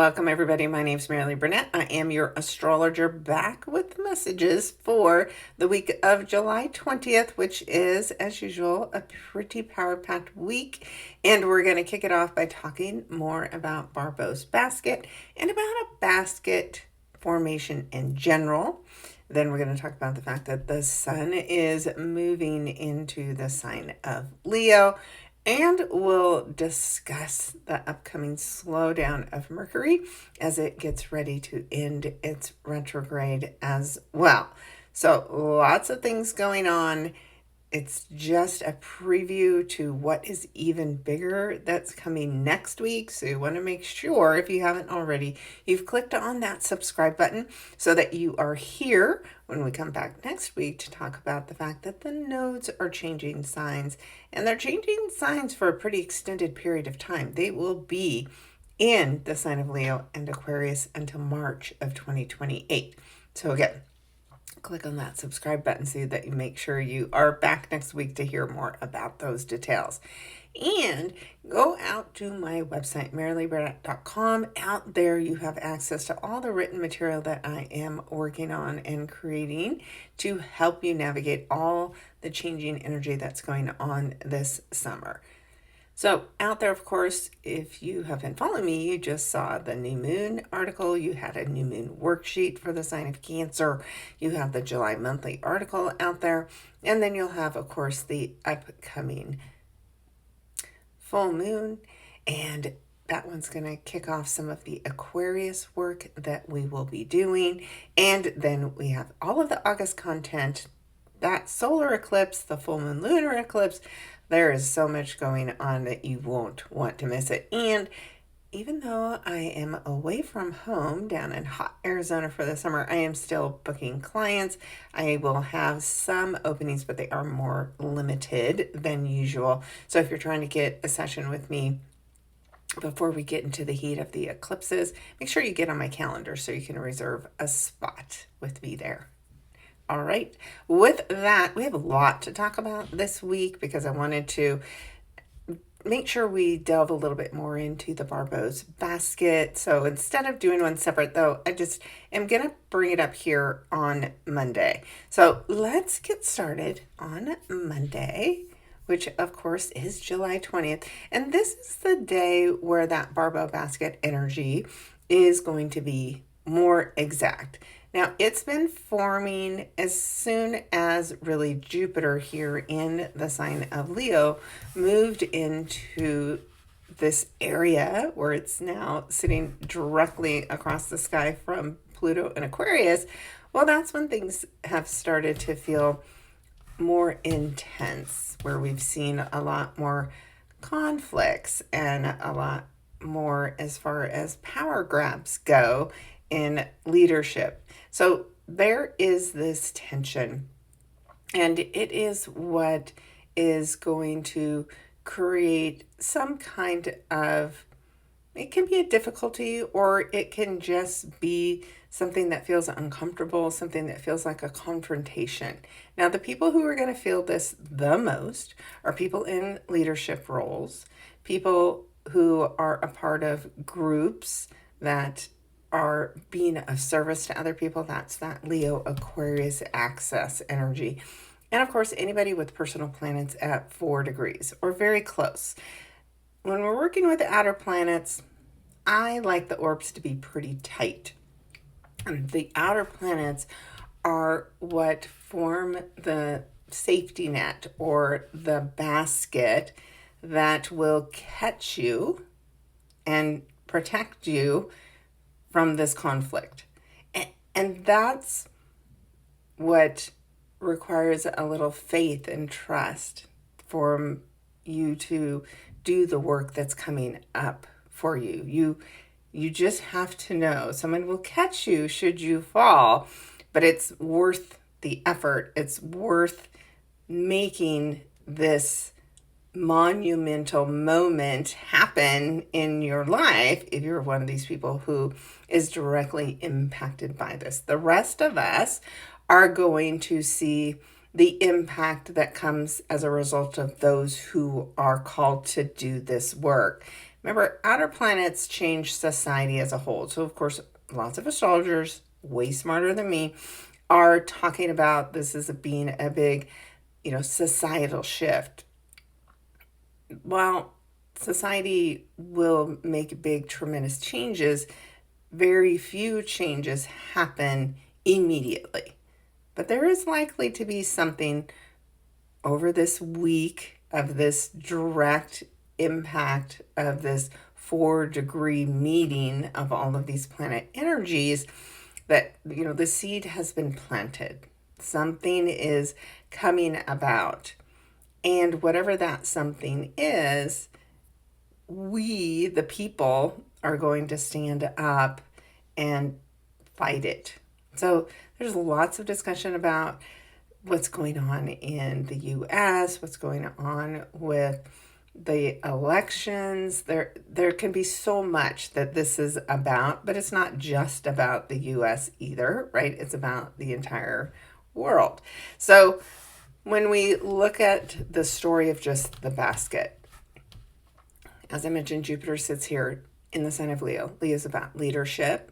Welcome, everybody. My name is Maralee Burnett. I am your astrologer, back with messages for the week of July 20th, which is, as usual, a pretty power-packed week. And we're going to kick it off by talking more about Barbault's basket and about a basket formation in general. Then we're going to talk about the fact that the sun is moving into the sign of Leo. And we'll discuss the upcoming slowdown of Mercury as it gets ready to end its retrograde as well. So lots of things going on. It's just a preview to what is even bigger that's coming next week. So you want to make sure, if you haven't already, you've clicked on that subscribe button so that you are here when we come back next week to talk about the fact that the nodes are changing signs. And they're changing signs for a pretty extended period of time. They will be in the sign of Leo and Aquarius until March of 2028. So again, click on that subscribe button so that you make sure you are back next week to hear more about those details. And go out to my website, maraleeburnett.com. Out there you have access to all the written material that I am working on and creating to help you navigate all the changing energy that's going on this summer. So out there, of course, if you have been following me, you just saw the new moon article. You had a new moon worksheet for the sign of Cancer. You have the July monthly article out there. And then you'll have, of course, the upcoming full moon. And that one's going to kick off some of the Aquarius work that we will be doing. And then we have all of the August content, that solar eclipse, the full moon lunar eclipse. There is so much going on that you won't want to miss it. And even though I am away from home down in hot Arizona for the summer, I am still booking clients. I will have some openings, but they are more limited than usual. So if you're trying to get a session with me before we get into the heat of the eclipses, make sure you get on my calendar so you can reserve a spot with me there. All right. With that, we have a lot to talk about this week because I wanted to make sure we delve a little bit more into the Barbault's basket. So instead of doing one separate, though, I just am going to bring it up here on Monday. So let's get started on Monday, which of course is July 20th. And this is the day where that Barbault basket energy is going to be more exact. Now, it's been forming as soon as really Jupiter here in the sign of Leo moved into this area where it's now sitting directly across the sky from Pluto and Aquarius. Well, that's when things have started to feel more intense, where we've seen a lot more conflicts and a lot more as far as power grabs go in leadership. So there is this tension, and it is what is going to create some kind of, it can be a difficulty, or it can just be something that feels uncomfortable, something that feels like a confrontation. Now, the people who are going to feel this the most are people in leadership roles, people who are a part of groups that are being of service to other people. That's that Leo Aquarius access energy. And of course, anybody with personal planets at 4 degrees or very close. When we're working with the outer planets, I like the orbs to be pretty tight. The outer planets are what form the safety net or the basket that will catch you and protect you from this conflict. And that's what requires a little faith and trust for you to do the work that's coming up for you. You just have to know someone will catch you should you fall, but it's worth the effort. It's worth making this monumental moment happen in your life if you're one of these people who is directly impacted by this. The rest of us are going to see the impact that comes as a result of those who are called to do this work. Remember, outer planets change society as a whole. So, of course, lots of astrologers, way smarter than me, are talking about this as being a big, societal shift. While society will make big, tremendous changes, very few changes happen immediately. But there is likely to be something over this week of this direct impact of this 4-degree meeting of all of these planet energies that, the seed has been planted. Something is coming about. And whatever that something is, we, the people, are going to stand up and fight it. So there's lots of discussion about what's going on in the US, what's going on with the elections. There can be so much that this is about, but it's not just about the US either, right? It's about the entire world. So when we look at the story of just the basket, as I mentioned, Jupiter sits here in the sign of Leo. Leo's about leadership,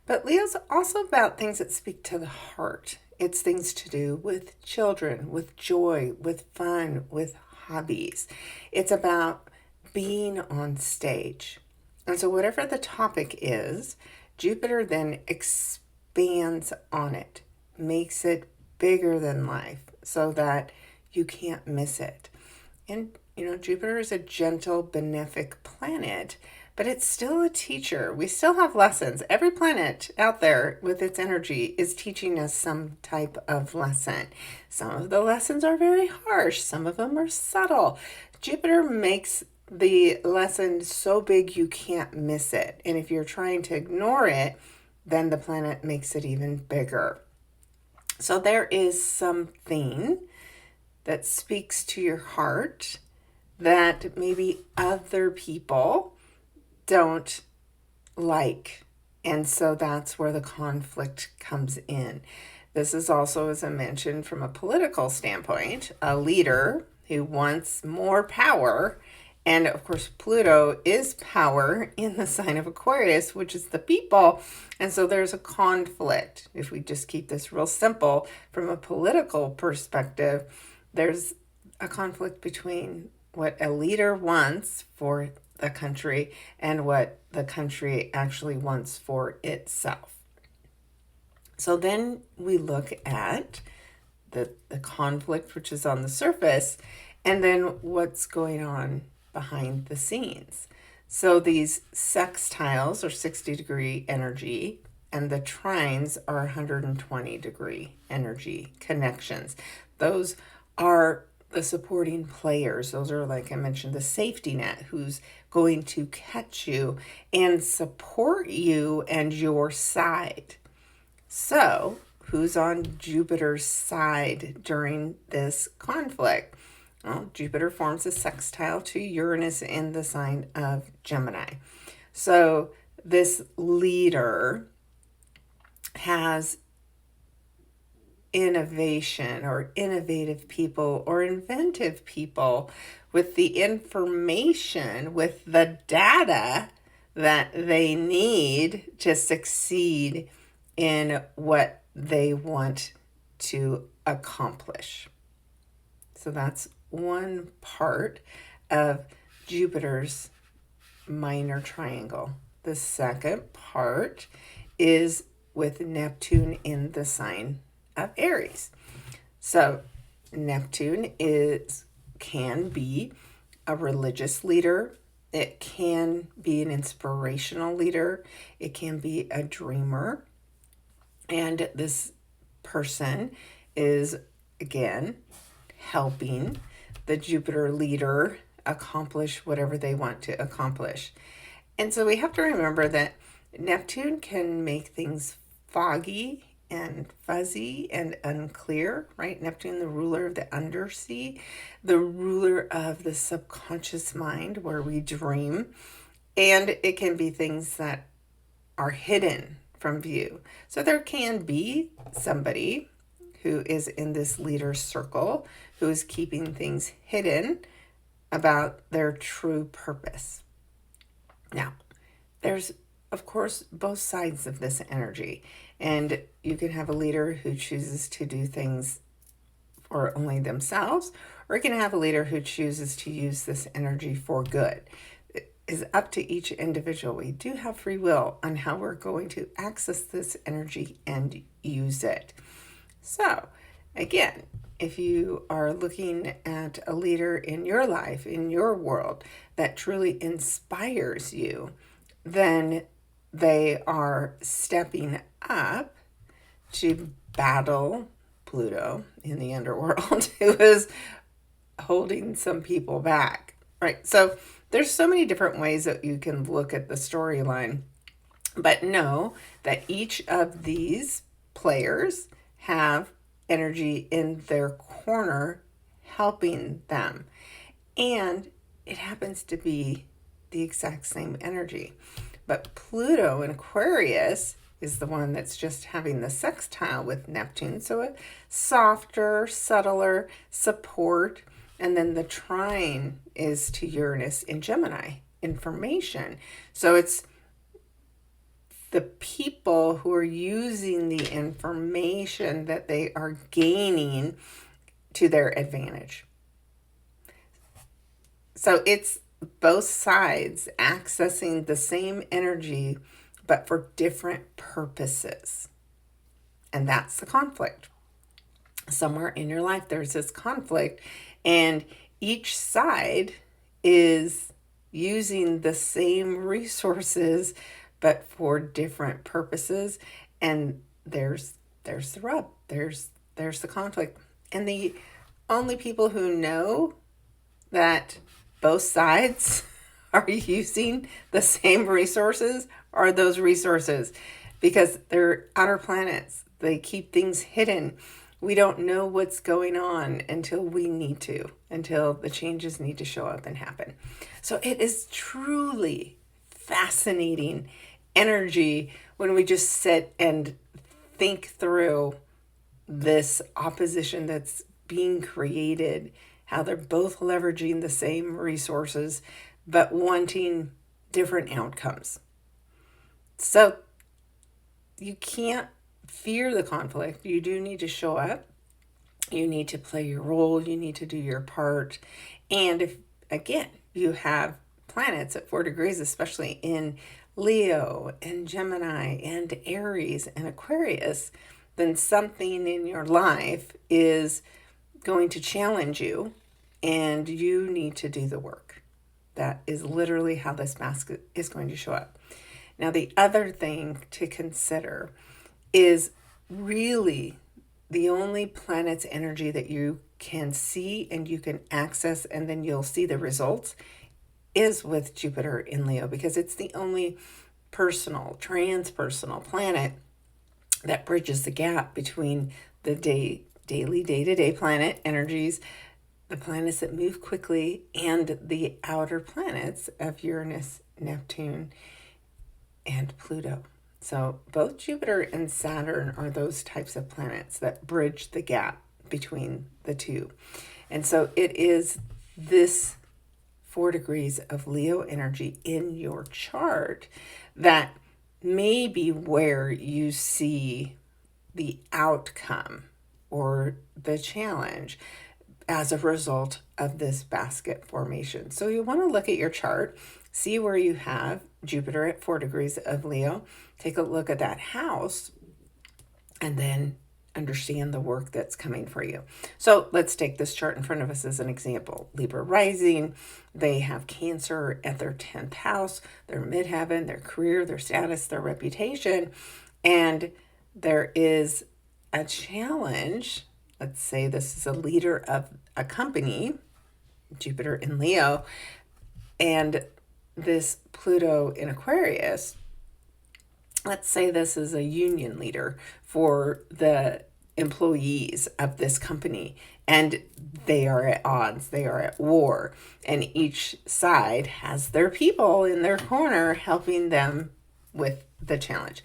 but Leo's also about things that speak to the heart. It's things to do with children, with joy, with fun, with hobbies. It's about being on stage. And so whatever the topic is, Jupiter then expands on it, makes it bigger than life so that you can't miss it. And, Jupiter is a gentle, benefic planet, but it's still a teacher. We still have lessons. Every planet out there with its energy is teaching us some type of lesson. Some of the lessons are very harsh. Some of them are subtle. Jupiter makes the lesson so big you can't miss it. And if you're trying to ignore it, then the planet makes it even bigger. So there is something that speaks to your heart that maybe other people don't like. And so that's where the conflict comes in. This is also, as I mentioned, from a political standpoint, a leader who wants more power. And of course, Pluto is power in the sign of Aquarius, which is the people. And so there's a conflict. If we just keep this real simple, from a political perspective, there's a conflict between what a leader wants for the country and what the country actually wants for itself. So then we look at the conflict, which is on the surface, and then what's going on behind the scenes. So these sextiles are 60-degree energy, and the trines are 120-degree energy connections. Those are the supporting players. Those are, like I mentioned, the safety net, who's going to catch you and support you and your side. So who's on Jupiter's side during this conflict? Well, Jupiter forms a sextile to Uranus in the sign of Gemini. So this leader has innovation or innovative people or inventive people with the information, with the data that they need to succeed in what they want to accomplish. So that's one part of Jupiter's minor triangle. The second part is with Neptune in the sign of Aries. So Neptune can be a religious leader. It can be an inspirational leader. It can be a dreamer. And this person is, again, helping the Jupiter leader accomplish whatever they want to accomplish. And so we have to remember that Neptune can make things foggy and fuzzy and unclear, right? Neptune, the ruler of the undersea, the ruler of the subconscious mind where we dream. And it can be things that are hidden from view. So there can be somebody who is in this leader circle who is keeping things hidden about their true purpose. Now, there's, of course, both sides of this energy. And you can have a leader who chooses to do things for only themselves, or you can have a leader who chooses to use this energy for good. It is up to each individual. We do have free will on how we're going to access this energy and use it. So, again, if you are looking at a leader in your life, in your world, that truly inspires you, then they are stepping up to battle Pluto in the underworld, who is holding some people back, right? So there's so many different ways that you can look at the storyline, but know that each of these players have energy in their corner helping them. And it happens to be the exact same energy. But Pluto in Aquarius is the one that's just having the sextile with Neptune. So a softer, subtler support. And then the trine is to Uranus in Gemini, information. So it's the people who are using the information that they are gaining to their advantage. So it's both sides accessing the same energy, but for different purposes. And that's the conflict. Somewhere in your life, there's this conflict, and each side is using the same resources, but for different purposes. And there's the rub. There's the conflict. And the only people who know that both sides are using the same resources are those resources, because they're outer planets. They keep things hidden. We don't know what's going on until we need to, until the changes need to show up and happen. So it is truly fascinating energy when we just sit and think through this opposition that's being created, how they're both leveraging the same resources, but wanting different outcomes. So you can't fear the conflict. You do need to show up. You need to play your role. You need to do your part. And if, again, you have planets at 4 degrees, especially in Leo and Gemini and Aries and Aquarius, then something in your life is going to challenge you, and you need to do the work. That is literally how this basket is going to show up. Now, the other thing to consider is really the only planet's energy that you can see and you can access, and then you'll see the results, is with Jupiter in Leo, because it's the only personal, transpersonal planet that bridges the gap between the daily, day-to-day planet energies, the planets that move quickly, and the outer planets of Uranus, Neptune, and Pluto. So both Jupiter and Saturn are those types of planets that bridge the gap between the two. And so it is this 4 degrees of Leo energy in your chart that may be where you see the outcome or the challenge as a result of this basket formation. So you want to look at your chart, see where you have Jupiter at 4 degrees of Leo, take a look at that house, and then understand the work that's coming for you. So let's take this chart in front of us as an example. Libra rising, they have Cancer at their 10th house, their midheaven, their career, their status, their reputation, and there is a challenge. Let's say this is a leader of a company, Jupiter in Leo, and this Pluto in Aquarius. Let's say this is a union leader for the employees of this company, and they are at odds, they are at war, and each side has their people in their corner helping them with the challenge.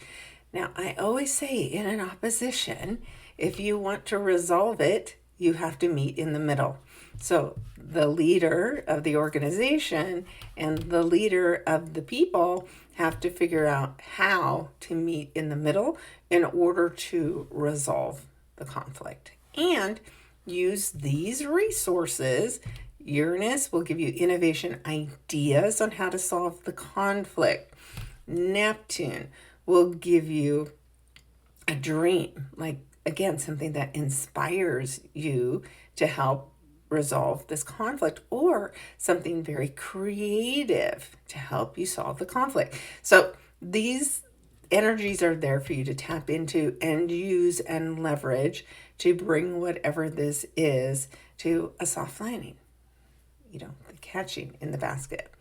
Now, I always say in an opposition, if you want to resolve it, you have to meet in the middle. So the leader of the organization and the leader of the people have to figure out how to meet in the middle in order to resolve the conflict and use these resources. Uranus will give you innovation ideas on how to solve the conflict. Neptune will give you a dream, like again, something that inspires you to help resolve this conflict, or something very creative to help you solve the conflict. So these energies are there for you to tap into and use and leverage to bring whatever this is to a soft landing, the catching in the basket.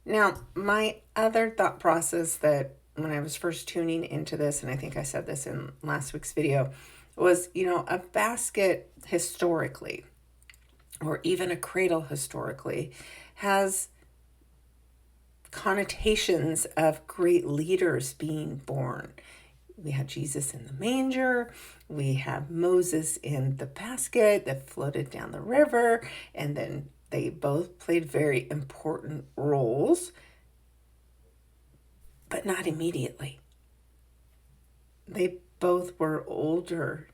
Now, my other thought process that when I was first tuning into this, and I think I said this in last week's video, was, a basket historically, or even a cradle historically, has connotations of great leaders being born. We had Jesus in the manger. We have Moses in the basket that floated down the river. And then they both played very important roles, but not immediately. They both were older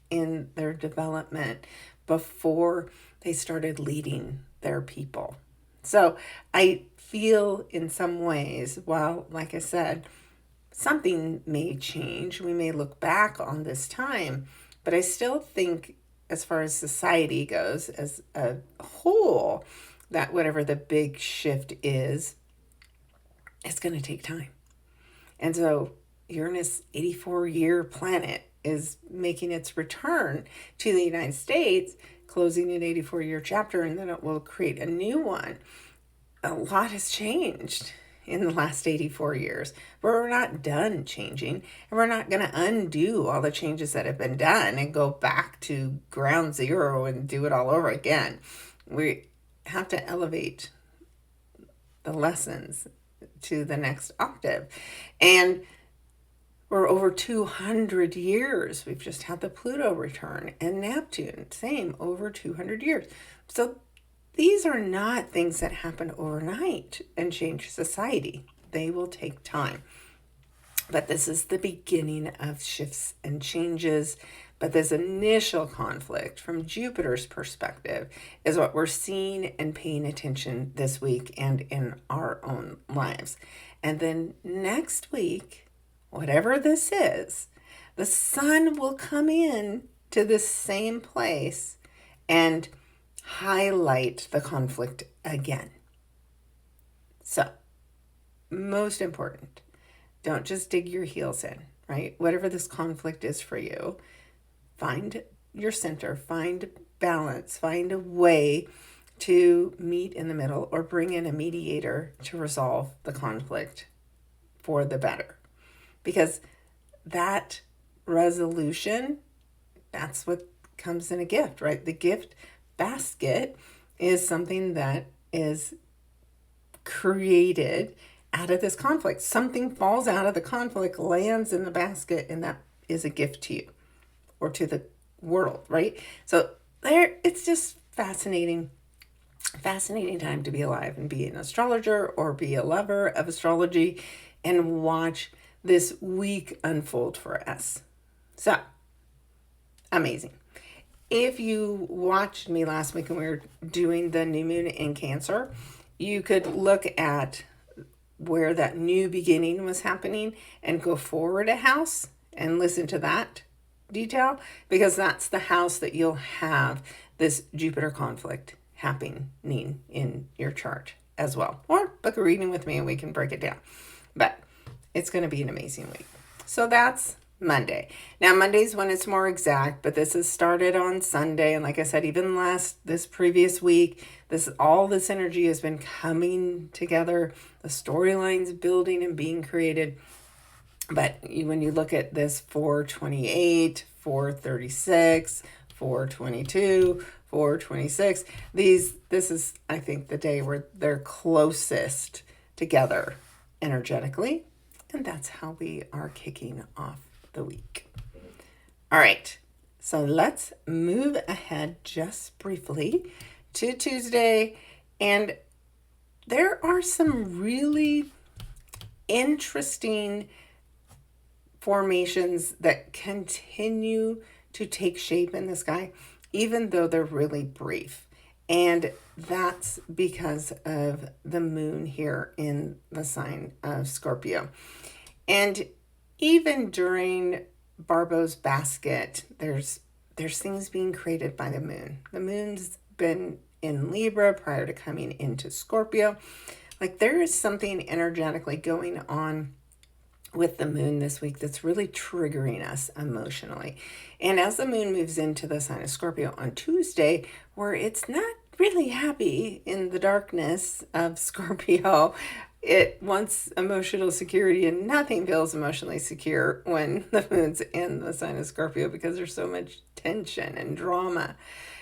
in their development before they started leading their people. So I feel in some ways, while, like I said, something may change, we may look back on this time, but I still think, as far as society goes as a whole, that whatever the big shift is, it's going to take time. And so Uranus, 84-year planet, is making its return to the United States, closing an 84-year chapter, and then it will create a new one. A lot has changed in the last 84 years, but we're not done changing, and we're not going to undo all the changes that have been done and go back to ground zero and do it all over again. We have to elevate the lessons to the next octave. And we're over 200 years. We've just had the Pluto return, and Neptune, same, over 200 years. So these are not things that happen overnight and change society. They will take time. But this is the beginning of shifts and changes. But this initial conflict from Jupiter's perspective is what we're seeing and paying attention this week and in our own lives. And then next week, whatever this is, the sun will come in to the same place and highlight the conflict again. So, most important, don't just dig your heels in, right? Whatever this conflict is for you, find your center, find balance, find a way to meet in the middle or bring in a mediator to resolve the conflict for the better. Because that resolution, that's what comes in a gift, right? The gift basket is something that is created out of this conflict. Something falls out of the conflict, lands in the basket, and that is a gift to you or to the world, right? So it's just fascinating time to be alive and be an astrologer or be a lover of astrology and watch this week unfold for us. So, amazing. If you watched me last week and we were doing the new moon in Cancer, you could look at where that new beginning was happening and go forward a house and listen to that detail, because that's the house that you'll have this Jupiter conflict happening in your chart as well. Or book a reading with me and we can break it down. But it's going to be an amazing week. So that's Monday. Now, Monday's when it's more exact, but this has started on Sunday. And like I said, even this previous week, all this energy has been coming together. The storyline's building and being created. But when you look at this 428, 436, 422, 426, this is, I think, the day where they're closest together energetically. And that's how we are kicking off the week. All right. So let's move ahead just briefly to Tuesday. And there are some really interesting formations that continue to take shape in the sky, even though they're really brief. And that's because of the moon here in the sign of Scorpio. And even during Barbault's basket, there's things being created by the moon. The moon's been in Libra prior to coming into Scorpio. Like there is something energetically going on with the moon this week that's really triggering us emotionally. And as the moon moves into the sign of Scorpio on Tuesday, where it's not really happy in the darkness of Scorpio, it wants emotional security, and nothing feels emotionally secure when the moon's in the sign of Scorpio because there's so much tension and drama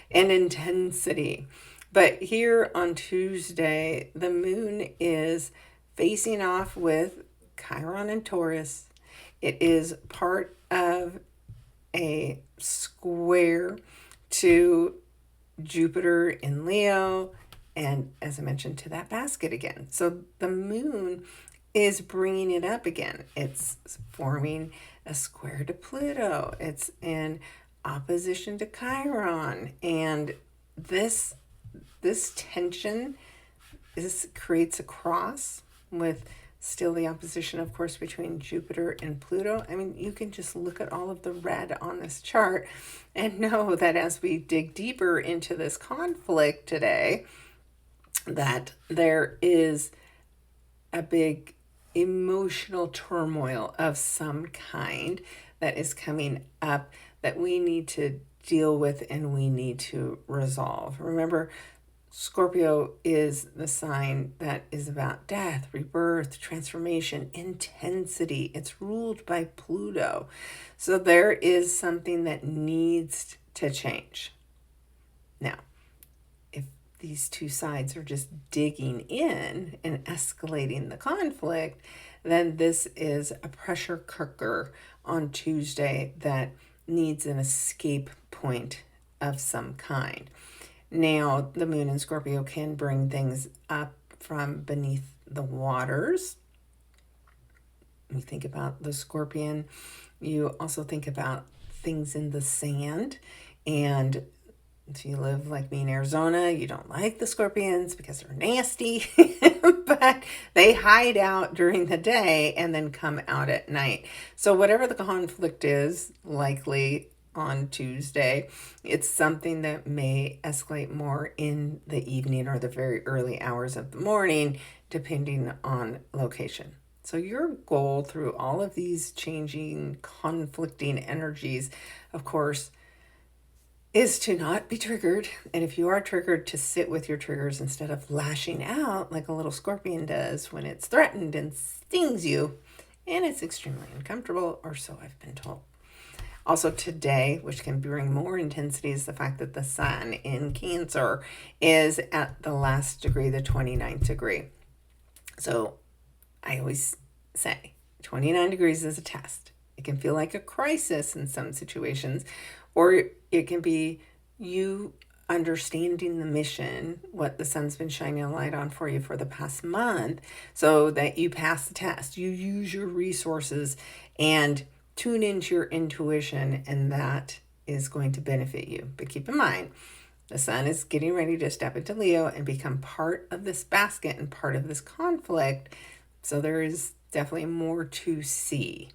and intensity. But here on Tuesday, the moon is facing off with Chiron and Taurus. It is part of a square to Jupiter in Leo, and as I mentioned, to that basket again. So the moon is bringing it up again. It's forming a square to Pluto. It's in opposition to Chiron, and this tension creates a cross with still the opposition, of course, between Jupiter and Pluto. I mean, you can just look at all of the red on this chart and know that as we dig deeper into this conflict today, that there is a big emotional turmoil of some kind that is coming up that we need to deal with and we need to resolve. Remember, Scorpio is the sign that is about death, rebirth, transformation, intensity. It's ruled by Pluto. So there is something that needs to change. Now, if these two sides are just digging in and escalating the conflict, then this is a pressure cooker on Tuesday that needs an escape point of some kind. Now, the moon in Scorpio can bring things up from beneath the waters. You think about the scorpion. You also think about things in the sand. And if you live like me in Arizona, you don't like the scorpions because they're nasty, but they hide out during the day and then come out at night. So whatever the conflict is, likely on Tuesday, it's something that may escalate more in the evening or the very early hours of the morning, depending on location. So your goal through all of these changing, conflicting energies, of course, is to not be triggered. And if you are triggered, to sit with your triggers instead of lashing out like a little scorpion does when it's threatened and stings you. And it's extremely uncomfortable, or so I've been told. Also today, which can bring more intensity, is the fact that the sun in Cancer is at the last degree, the 29th degree. So I always say 29 degrees is a test. It can feel like a crisis in some situations, or it can be you understanding the mission, what the sun's been shining a light on for you for the past month, so that you pass the test. You use your resources and tune into your intuition, and that is going to benefit you. But keep in mind, the sun is getting ready to step into Leo and become part of this basket and part of this conflict. So there is definitely more to see.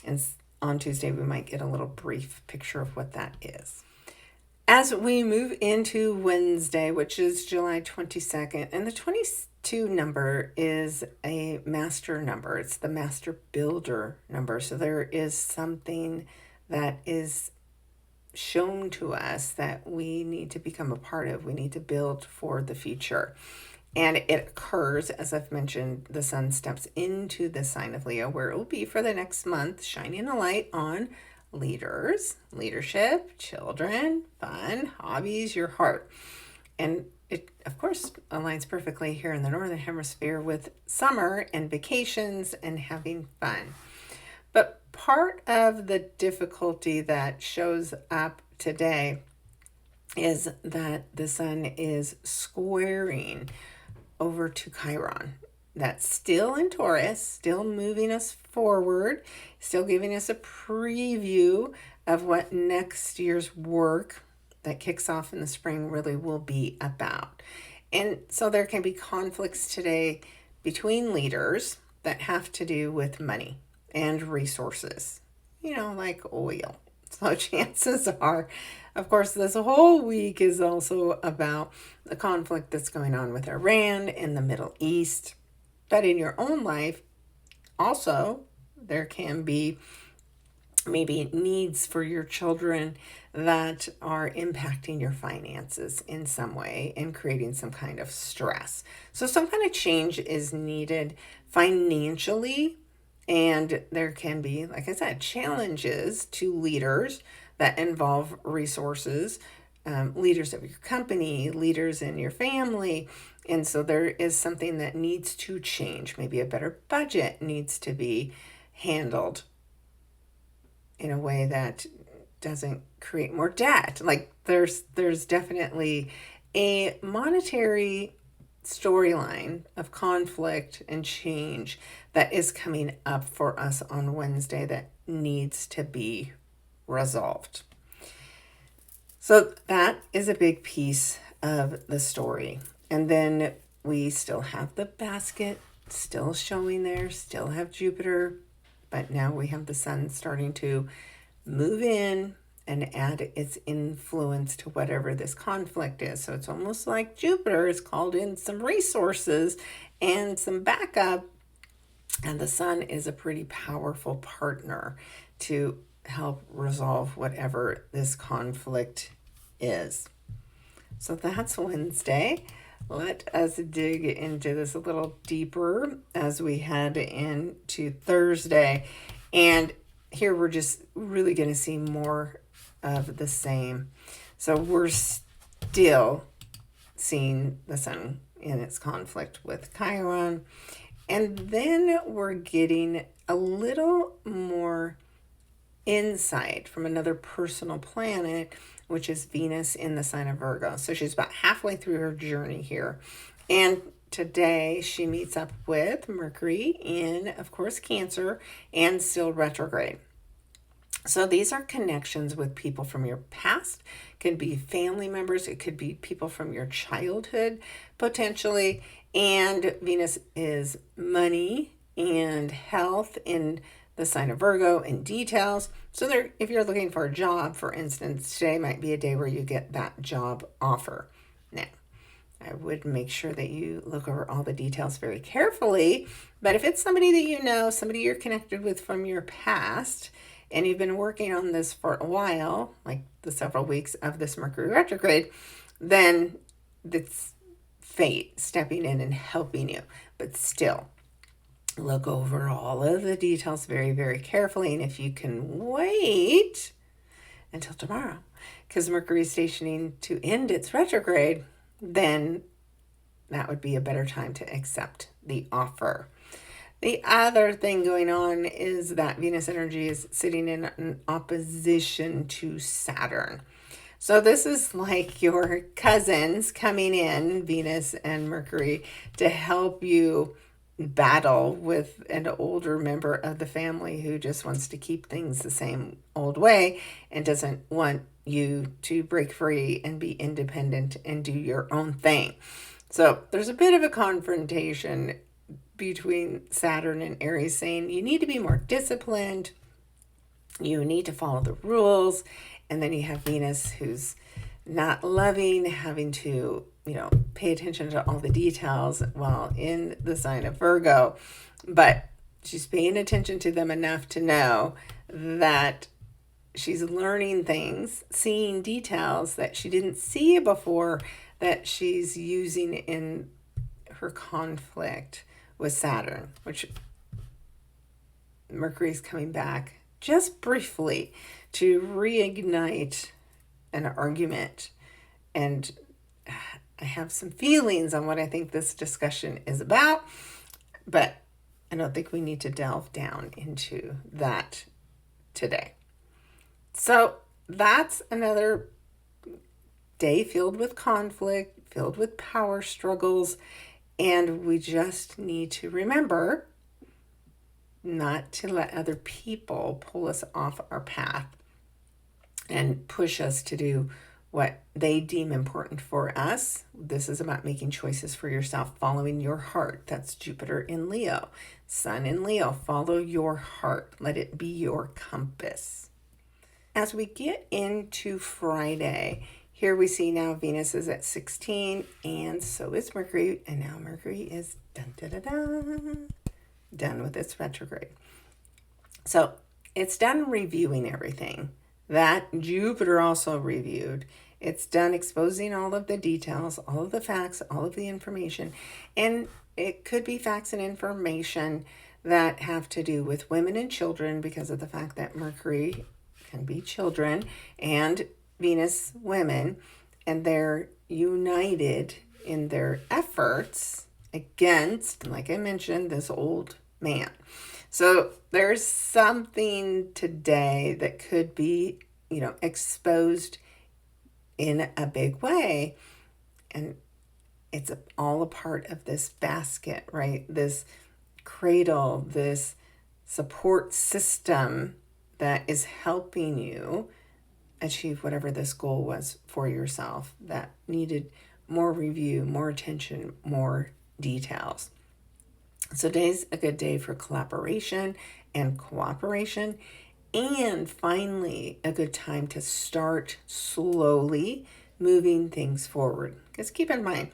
And on Tuesday, we might get a little brief picture of what that is. As we move into Wednesday, which is July 22nd, and the 22 number is a master number. It's the master builder number. So there is something that is shown to us that we need to become a part of. We need to build for the future. And it occurs, as I've mentioned, the sun steps into the sign of Leo, where it will be for the next month, shining a light on leaders, leadership, children, fun, hobbies, your heart. And it, of course, aligns perfectly here in the Northern Hemisphere with summer and vacations and having fun. But part of the difficulty that shows up today is that the sun is squaring over to Chiron. That's still in Taurus, still moving us forward, still giving us a preview of what next year's work that kicks off in the spring really will be about. And so there can be conflicts today between leaders that have to do with money and resources, like oil. So chances are, of course, this whole week is also about the conflict that's going on with Iran in the Middle East. But in your own life, also, there can be maybe needs for your children that are impacting your finances in some way and creating some kind of stress. So some kind of change is needed financially, and there can be, like I said, challenges to leaders that involve resources, leaders of your company, leaders in your family. And so there is something that needs to change. Maybe a better budget needs to be handled in a way that doesn't create more debt. Like there's definitely a monetary storyline of conflict and change that is coming up for us on Wednesday that needs to be resolved. So that is a big piece of the story. And then we still have the basket still showing there, still have Jupiter, but now we have the sun starting to move in and add its influence to whatever this conflict is. So it's almost like Jupiter has called in some resources and some backup, and the sun is a pretty powerful partner to help resolve whatever this conflict is. So that's Wednesday. Let us dig into this a little deeper as we head into Thursday. And here we're just really going to see more of the same. So we're still seeing the sun in its conflict with Chiron. And then we're getting a little more insight from another personal planet, which is Venus in the sign of Virgo. So she's about halfway through her journey here. And today she meets up with Mercury in, of course, Cancer and still retrograde. So these are connections with people from your past. It could be family members. It could be people from your childhood, potentially. And Venus is money and health in the sign of Virgo and details. So there, if you're looking for a job, for instance, today might be a day where you get that job offer. Now, I would make sure that you look over all the details very carefully. But if it's somebody that you know, somebody you're connected with from your past, and you've been working on this for a while, like the several weeks of this Mercury retrograde, then it's fate stepping in and helping you. But still, look over all of the details very, very carefully. And if you can wait until tomorrow, because Mercury is stationing to end its retrograde, then that would be a better time to accept the offer. The other thing going on is that Venus energy is sitting in an opposition to Saturn. So this is like your cousins coming in, Venus and Mercury, to help you battle with an older member of the family who just wants to keep things the same old way and doesn't want you to break free and be independent and do your own thing. So there's a bit of a confrontation between Saturn and Aries saying you need to be more disciplined, you need to follow the rules, and then you have Venus who's not loving, having to, pay attention to all the details while in the sign of Virgo, but she's paying attention to them enough to know that she's learning things, seeing details that she didn't see before that she's using in her conflict with Saturn, which Mercury's coming back just briefly to reignite an argument. And I have some feelings on what I think this discussion is about, but I don't think we need to delve down into that today. So that's another day filled with conflict, filled with power struggles, and we just need to remember not to let other people pull us off our path and push us to do what they deem important for us. This is about making choices for yourself, following your heart. That's Jupiter in Leo, Sun in Leo. Follow your heart. Let it be your compass. As we get into Friday, here we see now Venus is at 16, and so is Mercury. And now Mercury is done with its retrograde. So it's done reviewing everything that Jupiter also reviewed. It's done exposing all of the details, all of the facts, all of the information. And it could be facts and information that have to do with women and children because of the fact that Mercury can be children and Venus women, and they're united in their efforts against, like I mentioned, this old man. So there's something today that could be, exposed in a big way. And it's all a part of this basket, right? This cradle, this support system that is helping you achieve whatever this goal was for yourself that needed more review, more attention, more details. So today's a good day for collaboration and cooperation, and finally a good time to start slowly moving things forward. Because keep in mind,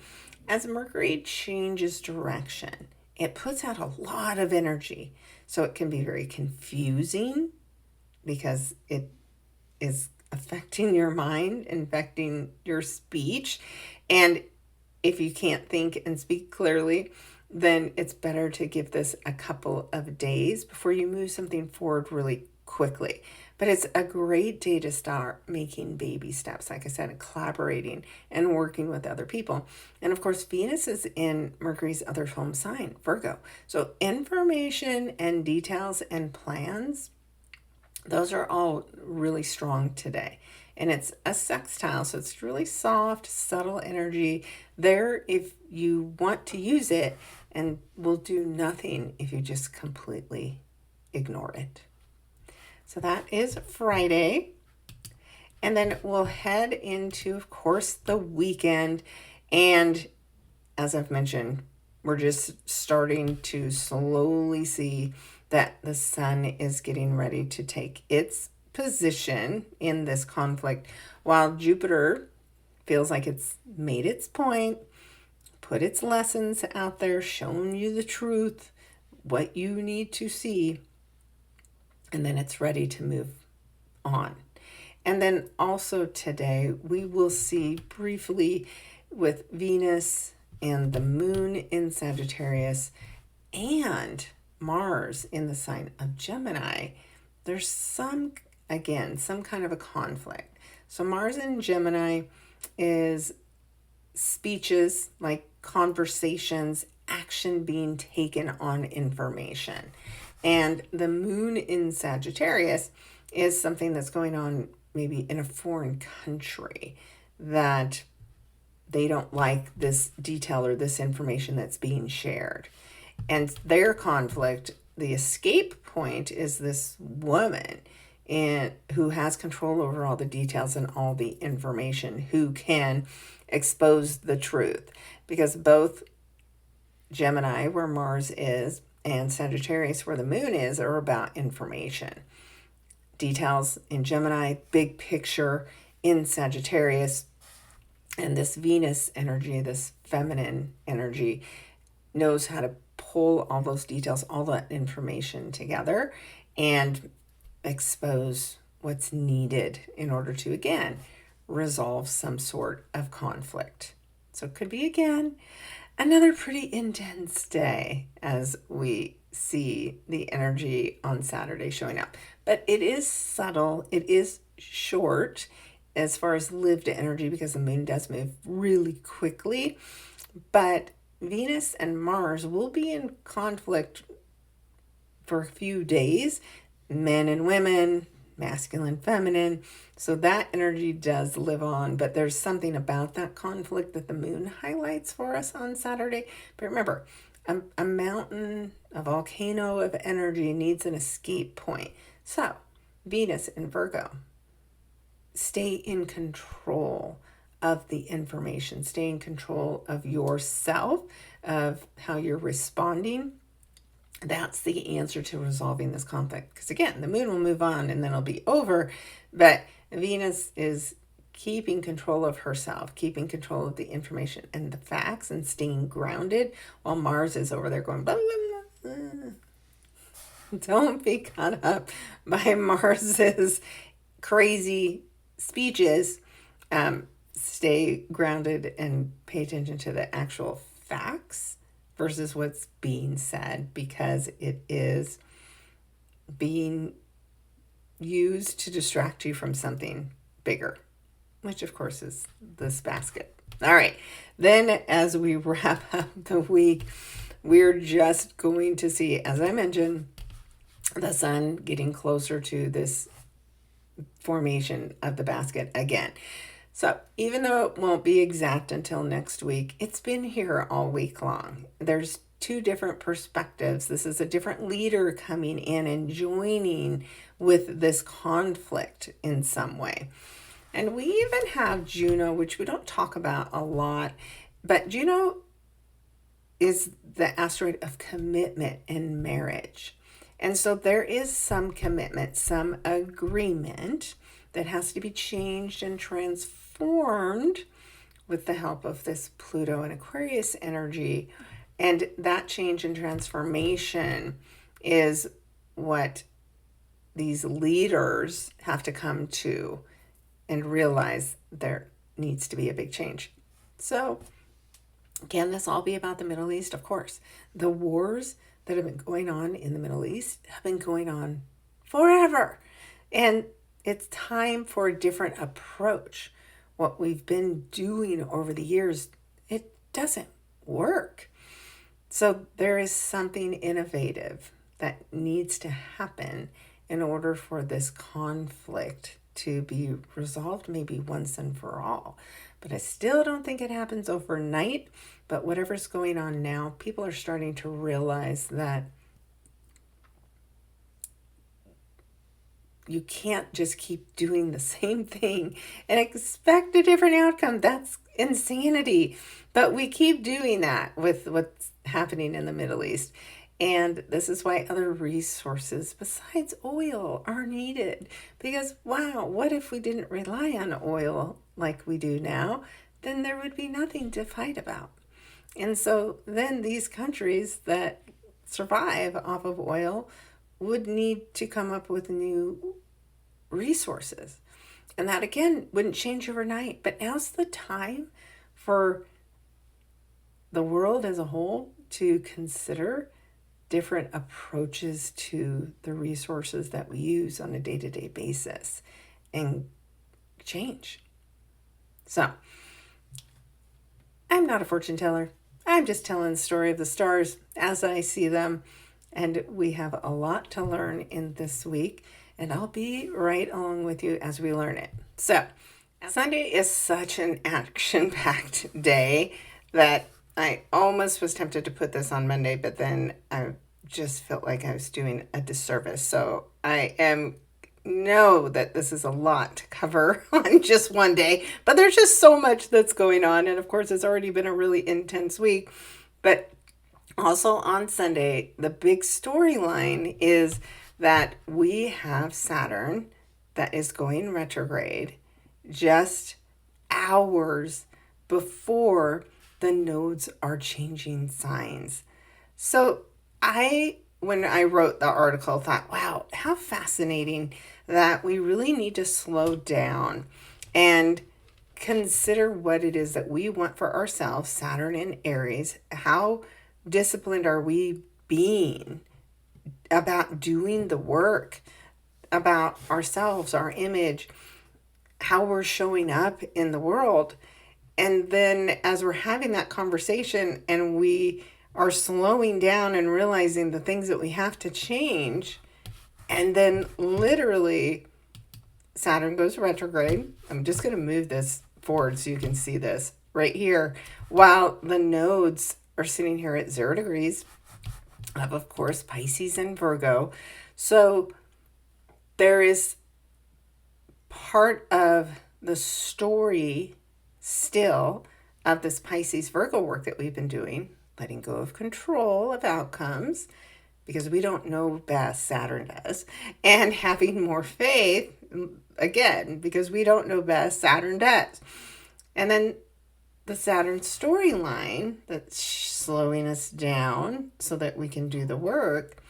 as Mercury changes direction, it puts out a lot of energy. So it can be very confusing because it is affecting your mind, affecting your speech. And if you can't think and speak clearly, then it's better to give this a couple of days before you move something forward really quickly. But it's a great day to start making baby steps, like I said, and collaborating and working with other people. And of course, Venus is in Mercury's other home sign, Virgo. So information and details and plans, those are all really strong today. And it's a sextile, so it's really soft, subtle energy there if you want to use it, and will do nothing if you just completely ignore it. So that is Friday. And then we'll head into, of course, the weekend. And as I've mentioned, we're just starting to slowly see that the sun is getting ready to take its position in this conflict, while Jupiter feels like it's made its point, put its lessons out there, shown you the truth, what you need to see, and then it's ready to move on. And then also today, we will see briefly with Venus and the moon in Sagittarius and Mars in the sign of Gemini, there's some kind of a conflict. So Mars in Gemini is speeches, like conversations, action being taken on information. And the moon in Sagittarius is something that's going on maybe in a foreign country that they don't like this detail or this information that's being shared. And their conflict, the escape point, is this woman who has control over all the details and all the information, who can expose the truth. Because both Gemini, where Mars is, and Sagittarius, where the moon is, are about information. Details in Gemini, big picture in Sagittarius. And this Venus energy, this feminine energy, knows how to pull all those details, all that information together and expose what's needed in order to, again, resolve some sort of conflict. So it could be, again, another pretty intense day as we see the energy on Saturday showing up. But it is subtle, it is short as far as lived energy because the moon does move really quickly. But Venus and Mars will be in conflict for a few days, men and women, masculine, feminine. So that energy does live on, but there's something about that conflict that the moon highlights for us on Saturday. But remember, a mountain, a volcano of energy needs an escape point. So Venus in Virgo, stay in control of the information, stay in control of yourself, of how you're responding. That's the answer to resolving this conflict. Because again, the moon will move on and then it'll be over. But Venus is keeping control of herself, keeping control of the information and the facts, and staying grounded, while Mars is over there going blah, blah, blah. Don't be caught up by Mars's crazy speeches. Stay grounded and pay attention to the actual facts versus what's being said, because it is being used to distract you from something bigger, which of course is this basket. All right. Then as we wrap up the week, we're just going to see, as I mentioned, the sun getting closer to this formation of the basket again. So even though it won't be exact until next week, it's been here all week long. There's two different perspectives. This is a different leader coming in and joining with this conflict in some way. And we even have Juno, which we don't talk about a lot, but Juno is the asteroid of commitment and marriage. And so there is some commitment, some agreement that has to be changed and transformed with the help of this Pluto and Aquarius energy. And that change and transformation is what these leaders have to come to and realize there needs to be a big change. So can this all be about the Middle East? Of course. The wars that have been going on in the Middle East have been going on forever. And it's time for a different approach. What we've been doing over the years, it doesn't work. So there is something innovative that needs to happen in order for this conflict to be resolved, maybe once and for all. But I still don't think it happens overnight. But whatever's going on now, people are starting to realize that you can't just keep doing the same thing and expect a different outcome. That's insanity. But we keep doing that with what's happening in the Middle East. And this is why other resources besides oil are needed. Because, wow, what if we didn't rely on oil like we do now? Then there would be nothing to fight about. And so then these countries that survive off of oil would need to come up with new resources. And that, again, wouldn't change overnight. But now's the time for the world as a whole to consider different approaches to the resources that we use on a day-to-day basis and change. So, I'm not a fortune teller. I'm just telling the story of the stars as I see them. And we have a lot to learn in this week. And I'll be right along with you as we learn it. So, Sunday is such an action-packed day that I almost was tempted to put this on Monday, but then I just felt like I was doing a disservice. So I know that this is a lot to cover on just one day, but there's just so much that's going on. And of course, it's already been a really intense week. But also on Sunday, the big storyline is that we have Saturn that is going retrograde just hours before the nodes are changing signs. So when I wrote the article, thought, wow, how fascinating that we really need to slow down and consider what it is that we want for ourselves, Saturn in Aries. How disciplined are we being about doing the work, about ourselves, our image, how we're showing up in the world? And then as we're having that conversation and we are slowing down and realizing the things that we have to change, and then literally Saturn goes retrograde. I'm just going to move this forward so you can see this right here. While the nodes are sitting here at 0 degrees of course, Pisces and Virgo. So there is part of the story still of this Pisces Virgo work that we've been doing, letting go of control of outcomes, because we don't know best, Saturn does, and having more faith, again, because we don't know best, Saturn does. And then the Saturn storyline that's slowing us down so that we can do the work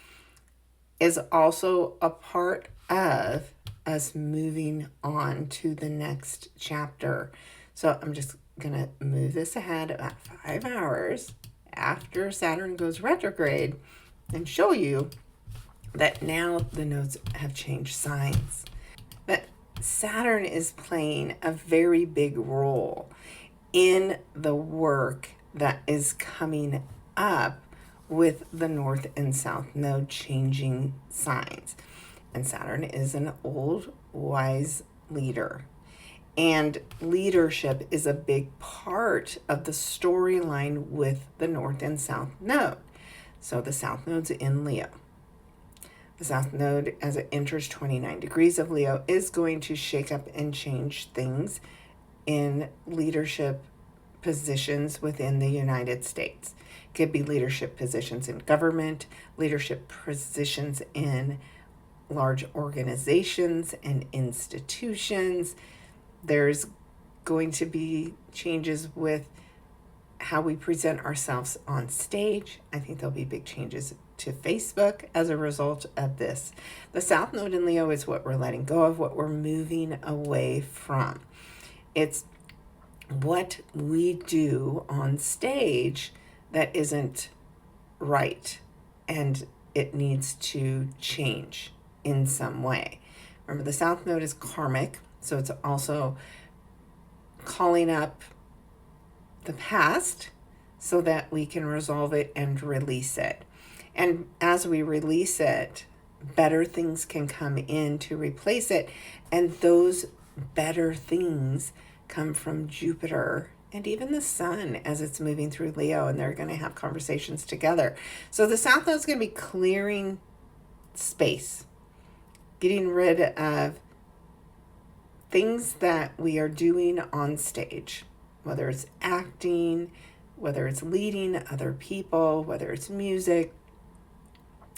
is also a part of us moving on to the next chapter. So I'm just going to move this ahead about 5 hours after Saturn goes retrograde and show you that now the nodes have changed signs. But Saturn is playing a very big role in the work that is coming up with the North and South node changing signs. And Saturn is an old, wise leader. And leadership is a big part of the storyline with the North and South node. So the South node's in Leo. The South node, as it enters 29 degrees of Leo, is going to shake up and change things in leadership positions within the United States. It could be leadership positions in government, leadership positions in large organizations and institutions. There's going to be changes with how we present ourselves on stage. I think there'll be big changes to Facebook as a result of this. The South Node in Leo is what we're letting go of, what we're moving away from. It's what we do on stage that isn't right, and it needs to change in some way. Remember, the South Node is karmic, so it's also calling up the past so that we can resolve it and release it. And as we release it, better things can come in to replace it. And those better things come from Jupiter and even the Sun as it's moving through Leo, and they're going to have conversations together. So the South Node is going to be clearing space, getting rid of things that we are doing on stage, whether it's acting, whether it's leading other people, whether it's music,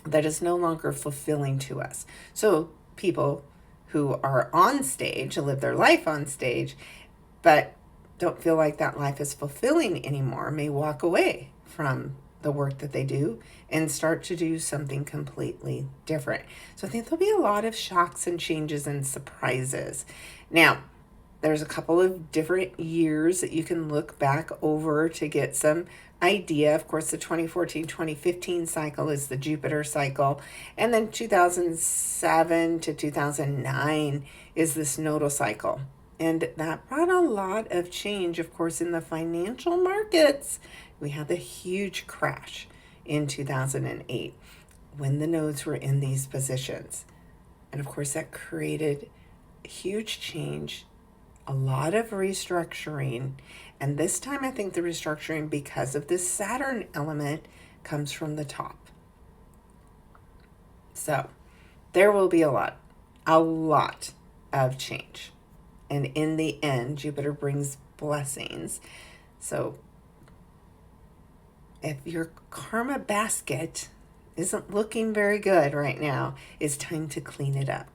that is no longer fulfilling to us. So people who are on stage, live their life on stage, but don't feel like that life is fulfilling anymore, may walk away from the work that they do and start to do something completely different. So I think there'll be a lot of shocks and changes and surprises. Now, there's a couple of different years that you can look back over to get some idea. Of course, the 2014-2015 cycle is the Jupiter cycle. And then 2007 to 2009 is this nodal cycle. And that brought a lot of change, of course, in the financial markets. We had the huge crash in 2008 when the nodes were in these positions. And of course, that created huge change, a lot of restructuring. And this time, I think the restructuring, because of this Saturn element, comes from the top. So there will be a lot of change. And in the end, Jupiter brings blessings. So if your karma basket isn't looking very good right now, it's time to clean it up.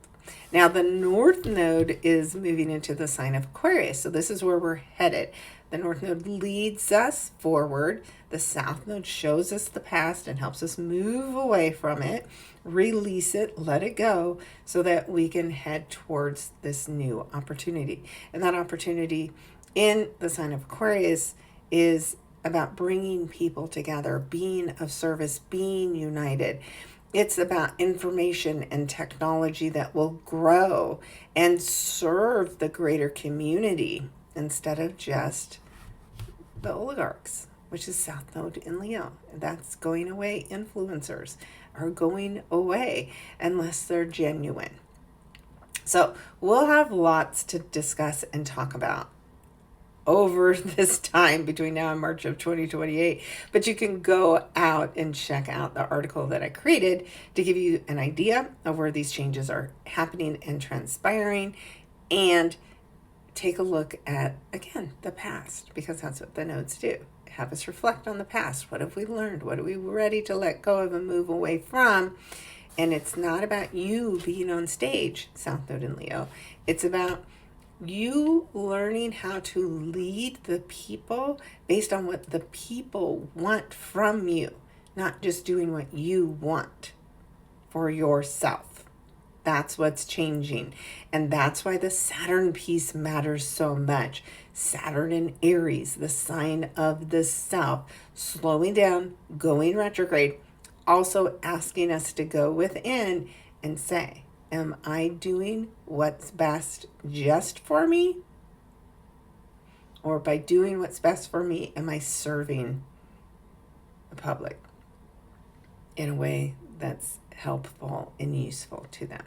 Now, the North Node is moving into the sign of Aquarius. So this is where we're headed. The North Node leads us forward. The South Node shows us the past and helps us move away from it, release it, let it go, so that we can head towards this new opportunity. And that opportunity in the sign of Aquarius is about bringing people together, being of service, being united. It's about information and technology that will grow and serve the greater community instead of just the oligarchs, which is South Node in Leo. That's going away. Influencers are going away unless they're genuine. So we'll have lots to discuss and talk about over this time between now and March of 2028. But you can go out and check out the article that I created to give you an idea of where these changes are happening and transpiring, and take a look at, again, the past, because that's what the nodes do. Have us reflect on the past. What have we learned? What are we ready to let go of and move away from? And it's not about you being on stage, South Node in Leo. It's about you learning how to lead the people based on what the people want from you, not just doing what you want for yourself. That's what's changing. And that's why the Saturn piece matters so much. Saturn in Aries, the sign of the self, slowing down, going retrograde, also asking us to go within and say, am I doing what's best just for me? Or by doing what's best for me, am I serving the public in a way that's helpful and useful to them?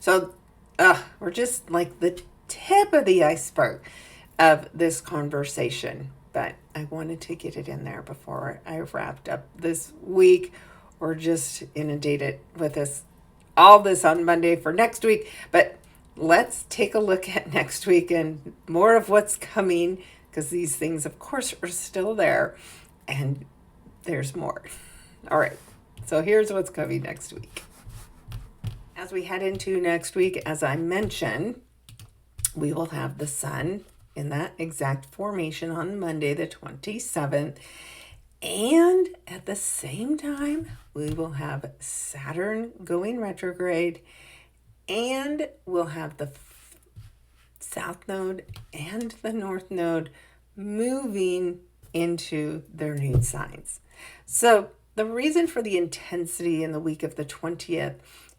So we're just like the tip of the iceberg of this conversation. But I wanted to get it in there before I wrapped up this week, or just inundated with this all this on Monday for next week. But let's take a look at next week and more of what's coming, because these things, of course, are still there, and there's more. All right, so here's what's coming next week. As we head into next week, as I mentioned, we will have the sun in that exact formation on Monday, the 27th. And at the same time, we will have Saturn going retrograde, and we'll have the South Node and the North Node moving into their new signs. So the reason for the intensity in the week of the 20th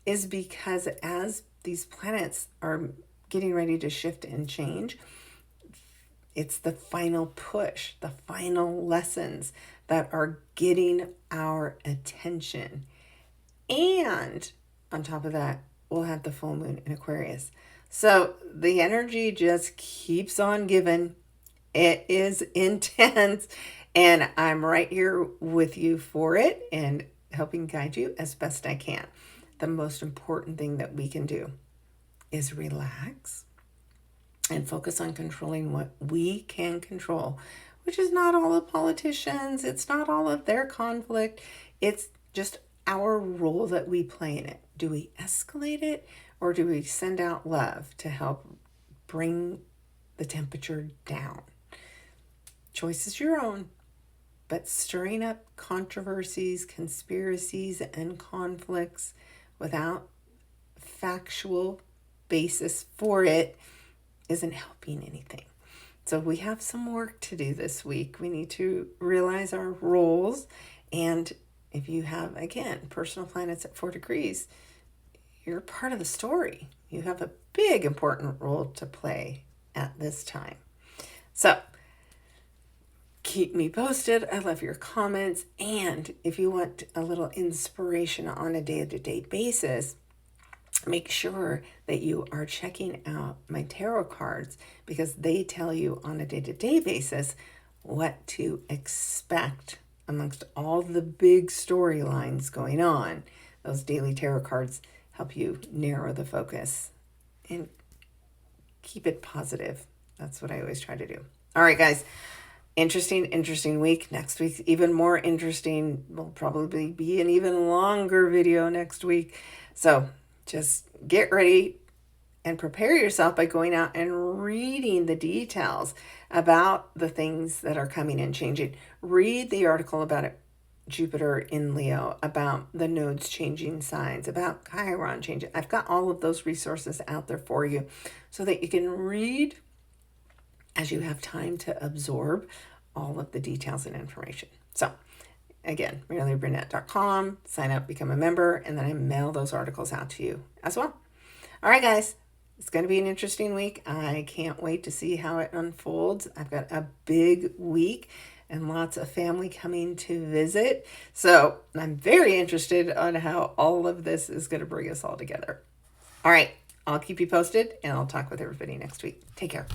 is because as these planets are getting ready to shift and change, it's the final push, the final lessons that are getting our attention. And on top of that, we'll have the full moon in Aquarius. So the energy just keeps on giving. It is intense, and I'm right here with you for it and helping guide you as best I can. The most important thing that we can do is relax and focus on controlling what we can control, which is not all the politicians. It's not all of their conflict. It's just our role that we play in it. Do we escalate it, or do we send out love to help bring the temperature down? Choice is your own, but stirring up controversies, conspiracies, and conflicts without factual basis for it isn't helping anything. So we have some work to do this week. We need to realize our roles. And if you have, again, personal planets at 4 degrees, you're part of the story. You have a big, important role to play at this time. So keep me posted. I love your comments. And if you want a little inspiration on a day-to-day basis, make sure that you are checking out my tarot cards, because they tell you on a day-to-day basis what to expect amongst all the big storylines going on. Those daily tarot cards help you narrow the focus and keep it positive. That's what I always try to do. All right, guys. Interesting week. Next week's even more interesting. Will probably be an even longer video next week. So just get ready and prepare yourself by going out and reading the details about the things that are coming and changing. Read the article about it, Jupiter in Leo, about the nodes changing signs, about Chiron changing. I've got all of those resources out there for you so that you can read as you have time to absorb all of the details and information. So again, MaraleeBurnett.com, sign up, become a member, and then I mail those articles out to you as well. All right, guys, it's going to be an interesting week. I can't wait to see how it unfolds. I've got a big week and lots of family coming to visit. So I'm very interested on how all of this is going to bring us all together. All right, I'll keep you posted, and I'll talk with everybody next week. Take care.